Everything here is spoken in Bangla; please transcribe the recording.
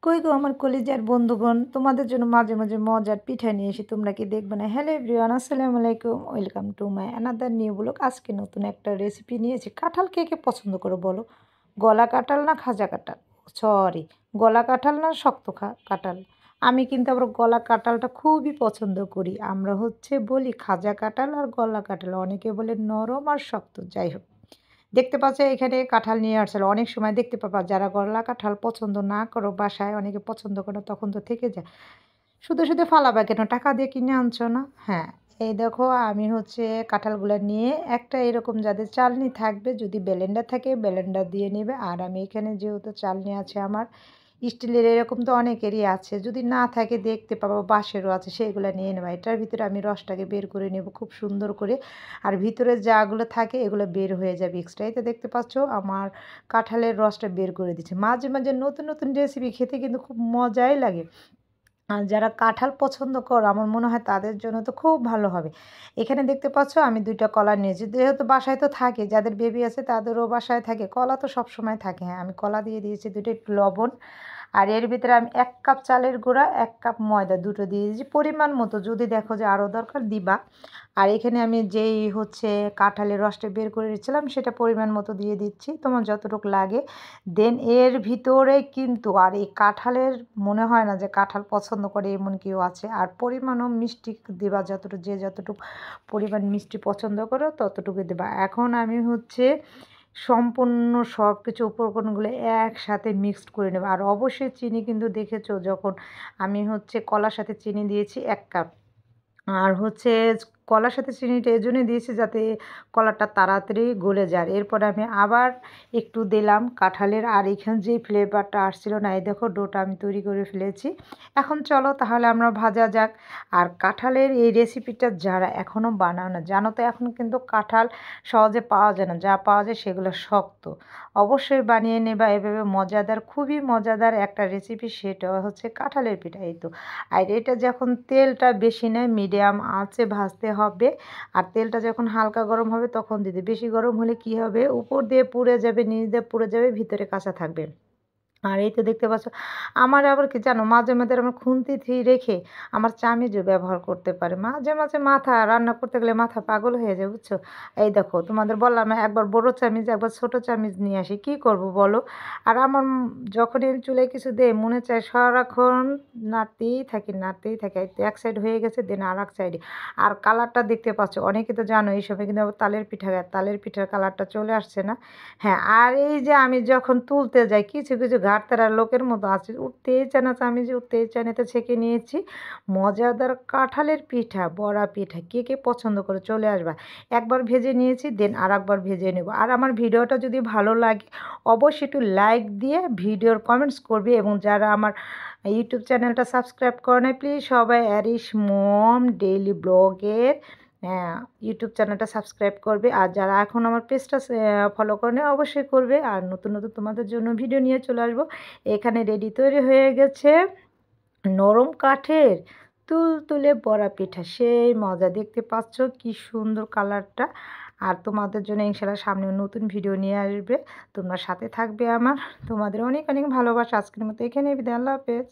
কই গো আমার কলিজার বন্ধুগণ, তোমাদের জন্য মাঝে মাঝে মজার পিঠা নিয়ে এসে তোমরা কি দেখবে না? হ্যালো এভরিওয়ান, আসসালামু আলাইকুম, welcome to my another new blog. আজকে নতুন একটা রেসিপি নিয়েছি। কাঁঠাল কে কে পছন্দ করো বলো? গলা কাঁঠাল না খাজা কাঁঠাল? সরি, গলা কাঁঠাল না শক্ত কাঁঠাল? আমি কিন্তু আবার গলা কাঁঠালটা খুবই পছন্দ করি। আমরা বলি খাজা কাঁঠাল আর গলা কাঁঠাল, অনেকে বলে নরম আর শক্ত। যাই হোক, দেখতে পাচ্ছ এখানে কাঁঠাল নিয়ে আসছিল। অনেক সময় দেখতে পাবা যারা গলা কাঁঠাল পছন্দ না করো, বাসায় অনেকে পছন্দ করো, তখন তো থেকে যায়। শুধু শুধু ফালাবা কেন? টাকা দিয়ে কিনে আনছো না? হ্যাঁ, এই দেখো আমি কাঁঠালগুলো নিয়ে একটা এরকম যাদের চালনি থাকবে, যদি ব্লেন্ডার থাকে ব্লেন্ডার দিয়ে নেবে। আর আমি এখানে যেহেতু চালনি আছে আমার স্টিলের, এরকম তো অনেকেরই আছে, যদি না থাকে দেখতে পাবো বাঁশেরও আছে, সেইগুলো নিয়ে নেবো। এটার ভিতরে আমি রসটাকে বের করে নেব খুব সুন্দর করে। আর ভিতরে যাগুলো থাকে এগুলো বের হয়ে যাবে এক্সট্রা। এই তো দেখতে পাচ্ছ আমার কাঁঠালের রসটা বের করে দিচ্ছে। মাঝে মাঝে নতুন নতুন রেসিপি খেতে কিন্তু খুব মজাই লাগে। আর যারা কাঁঠাল পছন্দ করো আমার মনে হয় তাদের জন্য তো খুব ভালো হবে। এখানে দেখতে পাচ্ছ আমি 2টা কলা নিয়েছি, যেহেতু বাসায় তো থাকে, যাদের বেবি আছে তাদেরও বাসায় থাকে, কলা তো সব সময় থাকে। হ্যাঁ, আমি কলা দিয়ে দিয়েছি, 2টা একটু লবণ। আর এর ভিতরে আমি 1 কাপ চালের গুঁড়া, 1 কাপ ময়দা, দুটো দিয়ে দিয়েছি পরিমাণ মতো। যদি দেখো যে আরও দরকার দিবা। আর এখানে আমি যেই কাঁঠালের রসটা বের করে রেখেছিলাম সেটা পরিমাণ মতো দিয়ে দিচ্ছি, তোমার যতটুকু লাগে। দেন এর ভিতরে কিন্তু, আর এই কাঁঠালের মনে হয় না যে কাঁঠাল পছন্দ করে এমন কেউ আছে। আর পরিমাণও মিষ্টি দেবা যতটুকু, যে যতটুকু পরিমাণ মিষ্টি পছন্দ করো ততটুকু দেবা। এখন আমি সম্পূর্ণ সব কিছু উপকরণগুলো একসাথে মিক্সড করে নেব। আর অবশ্যই চিনি কিন্তু দেখেছো, যখন আমি কলার সাথে চিনি দিয়েছি 1 কাপ। আর কলার সাথে চিনিটা এই জন্যই দিয়েছি যাতে কলাটা তাড়াতাড়ি গলে যায়। এরপরে আমি আবার একটু দিলাম কাঁঠালের। আর এখানে যে ফ্লেভারটা আসছিল না, এই দেখো ডোটা আমি তৈরি করে ফেলেছি। এখন চলো তাহলে আমরা ভাজা যাক। আর কাঁঠালের এই রেসিপিটা যারা এখনও বানাও না, জানো তো এখন কিন্তু কাঁঠাল সহজে পাওয়া যায় না, যা পাওয়া যায় সেগুলো শক্ত। অবশ্যই বানিয়ে নেবা এভাবে, মজাদার, খুবই মজাদার একটা রেসিপি, সেটা কাঁঠালের পিঠা। এই তো। আর এটা যখন তেলটা বেশি নেয় মিডিয়াম আঁচে ভাজতে হবে। আর তেলটা যখন হালকা গরম হবে তখন দিতে, বেশি গরম হলে কি হবে, উপর দিয়ে পুড়ে যাবে, নিচ দিয়ে পুড়ে যাবে, ভিতরে কাঁচা থাকবে। আর এই তো দেখতে পাচ্ছ আমার আবার কি জানো, মাঝে মাঝে আমার খুন্তি রেখে আমার চামিচও ব্যবহার করতে পারে। মাঝে মাঝে মাথা রান্না করতে গেলে মাথা পাগল হয়ে যায়, বুঝছো? এই দেখো তোমাদের বললাম না, একবার বড় চামিচ একবার ছোট চামিচ নিয়ে আসি, কি করব বলো? আর আমার যখনই আমি চুলায় কিছু দেই মনে চায় সারাক্ষণ নাড়তেই থাকি। এই তো এক সাইড হয়ে গেছে, দেন আর এক সাইডে। আর কালারটা দেখতে পাচ্ছ, অনেকে তো জানো এই সময় কিন্তু আবার তালের পিঠার কালারটা চলে আসছে না? হ্যাঁ, আর এই যে আমি যখন তুলতে যাই, কিছু কিছু ঘাটতারা লোকের মতো আছে, উঠতেই চায় না, চামিচে উঠতেই চায় না। তো ছেঁকে নিয়েছি মজাদার কাঁঠালের পিঠা, বড়া পিঠা। কে কে পছন্দ করে চলে আসবা। একবার ভেজে নিয়েছি, দেন আর একবার ভেজে নেব। আর আমার ভিডিওটা যদি ভালো লাগে অবশ্যই একটু লাইক দিয়ে ভিডিওর কমেন্টস করবে। এবং যারা আমার ইউটিউব চ্যানেলটা সাবস্ক্রাইব করে নাই, প্লিজ সবাই অ্যারিশ মম ডেইলি ব্লগের ইউটিউব চ্যানেলটা সাবস্ক্রাইব করবে। আর যারা এখন আমার পেজটা ফলো করে নেয় অবশ্যই করবে। আর নতুন নতুন তোমাদের জন্য ভিডিও নিয়ে চলে আসবো। এখানে রেডি তৈরি হয়ে গেছে নরম কাঠের তুলতুলে বড়া পিঠা, সেই মজা। দেখতে পাচ্ছ কি সুন্দর কালারটা। আর তোমাদের জন্য ইনশাআল্লাহ সামনে নতুন ভিডিও নিয়ে আসবে, তোমরা সাথে থাকবে আমার। তোমাদের অনেক অনেক ভালোবাসা। আজকের মতো এখানে বিদায়, আল্লাহ হাফেজ।